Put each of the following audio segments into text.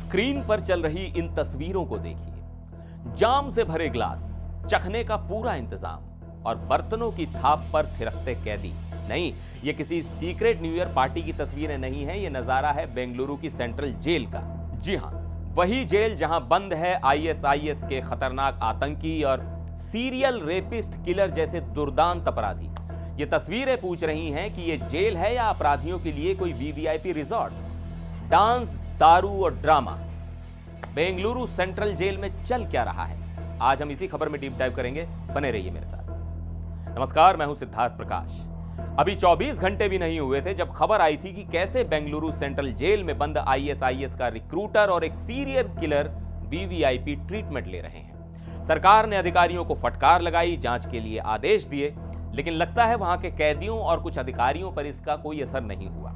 Screen पर चल रही इन तस्वीरों को देखिए। जाम से भरे ग्लास, चखने का पूरा इंतजाम और बर्तनों की थाप पर थिरकते कैदी। नहीं, ये किसी सीक्रेट न्यू ईयर पार्टी की तस्वीरें नहीं है, ये नजारा है बेंगलुरु की सेंट्रल जेल का। जी हां, वही जेल जहां बंद है आईएसआईएस के खतरनाक आतंकी और सीरियल रेपिस्ट किलर जैसे दुर्दांत अपराधी। ये तस्वीरें पूछ रही हैं कि ये जेल है या अपराधियों के लिए कोई वीवीआईपी रिजॉर्ट। डांस, दारू और ड्रामा, बेंगलुरु सेंट्रल जेल में चल क्या रहा है, आज हम इसी खबर में डीप डाइव करेंगे। बने रहिए मेरे साथ। नमस्कार, मैं हूं सिद्धार्थ प्रकाश। अभी 24 घंटे भी नहीं हुए थे जब खबर आई थी कि कैसे बेंगलुरु सेंट्रल जेल में बंद आईएसआईएस का रिक्रूटर और एक सीरियल किलर वीवीआईपी ट्रीटमेंट ले रहे हैं। सरकार ने अधिकारियों को फटकार लगाई, जांच के लिए आदेश दिए, लेकिन लगता है वहां के कैदियों और कुछ अधिकारियों पर इसका कोई असर नहीं हुआ,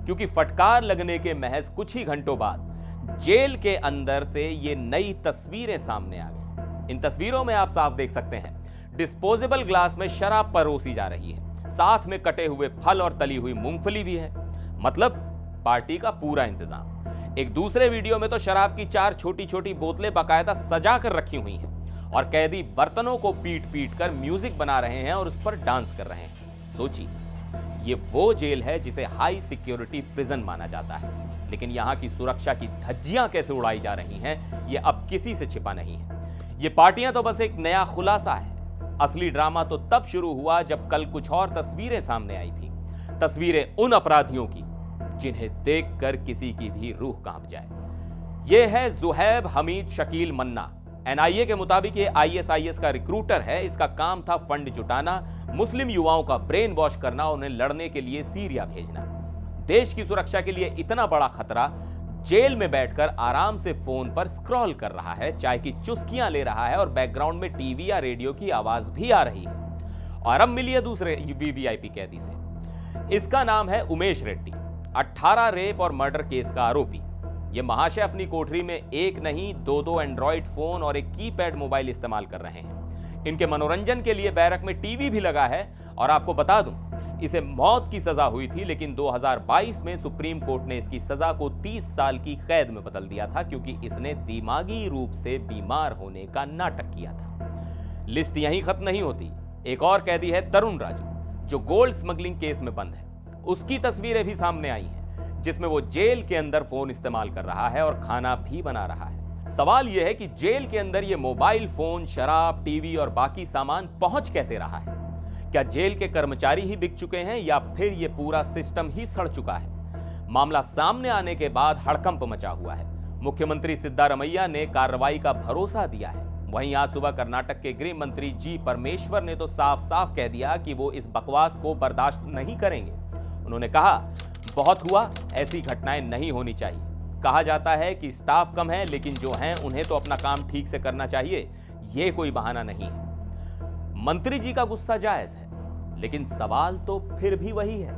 क्योंकि फटकार लगने के महज कुछ ही घंटों बाद जेल के अंदर से ये नई तस्वीरें सामने आ गई। इन तस्वीरों में आप साफ देख सकते हैं, डिस्पोजेबल ग्लास में शराब परोसी जा रही है, साथ में कटे हुए फल और तली हुई मूंगफली भी है। मतलब पार्टी का पूरा इंतजाम। एक दूसरे वीडियो में तो शराब की 4 छोटी छोटी बोतलें बाकायदा सजा कर रखी हुई हैं और कैदी बर्तनों को पीट पीट कर म्यूजिक बना रहे हैं और उस पर डांस कर रहे हैं। सोचिए, ये वो जेल है जिसे हाई सिक्योरिटी प्रिजन माना जाता है, लेकिन यहां की सुरक्षा की धज्जियां कैसे उड़ाई जा रही हैं, ये अब किसी से छिपा नहीं है। ये पार्टियां तो बस एक नया खुलासा है। असली ड्रामा तो तब शुरू हुआ जब कल कुछ और तस्वीरें सामने आई थी। तस्वीरें उन अपराधियों की जिन्हें देखकर किसी की भी रूह कांप जाए। यह है जुहैब हमीद शकील मन्ना। एनआईए के मुताबिक ये आईएसआईएस का रिक्रूटर है। इसका काम था फंड जुटाना, मुस्लिम युवाओं का ब्रेन वॉश करना, उन्हें लड़ने के लिए सीरिया भेजना। देश की सुरक्षा के लिए इतना बड़ा खतरा, जेल में बैठकर आराम से फोन पर स्क्रॉल कर रहा है, चाय की चुस्कियां ले रहा है और बैकग्राउंड में टीवी या रेडियो की आवाज भी आ रही है। और अब मिलिए दूसरे वीवीआईपी कैदी से। इसका नाम है उमेश रेड्डी, 18 रेप और मर्डर केस का आरोपी। ये महाशय अपनी कोठरी में एक नहीं 2 एंड्रॉइड फोन और एक कीपैड मोबाइल इस्तेमाल कर रहे हैं। इनके मनोरंजन के लिए बैरक में टीवी भी लगा है। और आपको बता दूं, इसे मौत की सजा हुई थी, लेकिन 2022 में सुप्रीम कोर्ट ने इसकी सजा को 30 साल की कैद में बदल दिया था, क्योंकि इसने दिमागी रूप से बीमार होने का नाटक किया था। लिस्ट यहीं खत्म नहीं होती। एक और कैदी है तरुण राजू, जो गोल्ड स्मगलिंग केस में बंद है। उसकी तस्वीरें भी सामने आई हैं, जिसमें वो जेल के अंदर फोन इस्तेमाल कर रहा है और खाना भी बना रहा है। सवाल यह है कि जेल के अंदर ये मोबाइल फोन, शराब, टीवी और बाकी सामान पहुंच कैसे रहा है? क्या जेल के कर्मचारी ही बिक चुके हैं या फिर ये पूरा सिस्टम ही सड़ चुका है? मामला सामने आने के बाद हड़कंप मचा हुआ है। मुख्यमंत्री सिद्धारमैया ने कार्रवाई का भरोसा दिया है। वहीं आज सुबह कर्नाटक के गृह मंत्री जी परमेश्वर ने तो साफ साफ कह दिया कि वो इस बकवास को बर्दाश्त नहीं करेंगे। उन्होंने कहा, बहुत हुआ, ऐसी घटनाएं नहीं होनी चाहिए। कहा जाता है कि स्टाफ कम है, लेकिन जो हैं उन्हें तो अपना काम ठीक से करना चाहिए, ये कोई बहाना नहीं है। मंत्री जी का गुस्सा जायज है, लेकिन सवाल तो फिर भी वही है,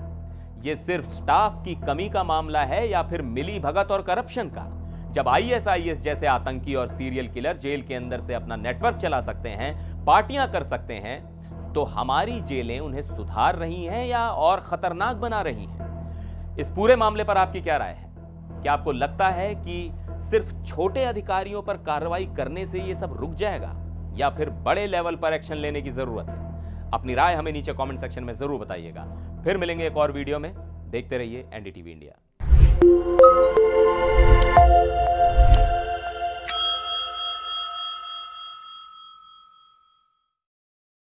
ये सिर्फ स्टाफ की कमी का मामला है या फिर मिली भगत और करप्शन का? जब आईएसआईएस जैसे आतंकी और सीरियल किलर जेल के अंदर से अपना नेटवर्क चला सकते हैं, पार्टियां कर सकते हैं, तो हमारी जेलें उन्हें सुधार रही हैं या और खतरनाक बना रही हैं? इस पूरे मामले पर आपकी क्या राय है? क्या आपको लगता है कि सिर्फ छोटे अधिकारियों पर कार्रवाई करने से ये सब रुक जाएगा या फिर बड़े लेवल पर एक्शन लेने की जरूरत है? अपनी राय हमें नीचे कमेंट सेक्शन में जरूर बताइएगा। फिर मिलेंगे एक और वीडियो में। देखते रहिए एनडीटीवी इंडिया।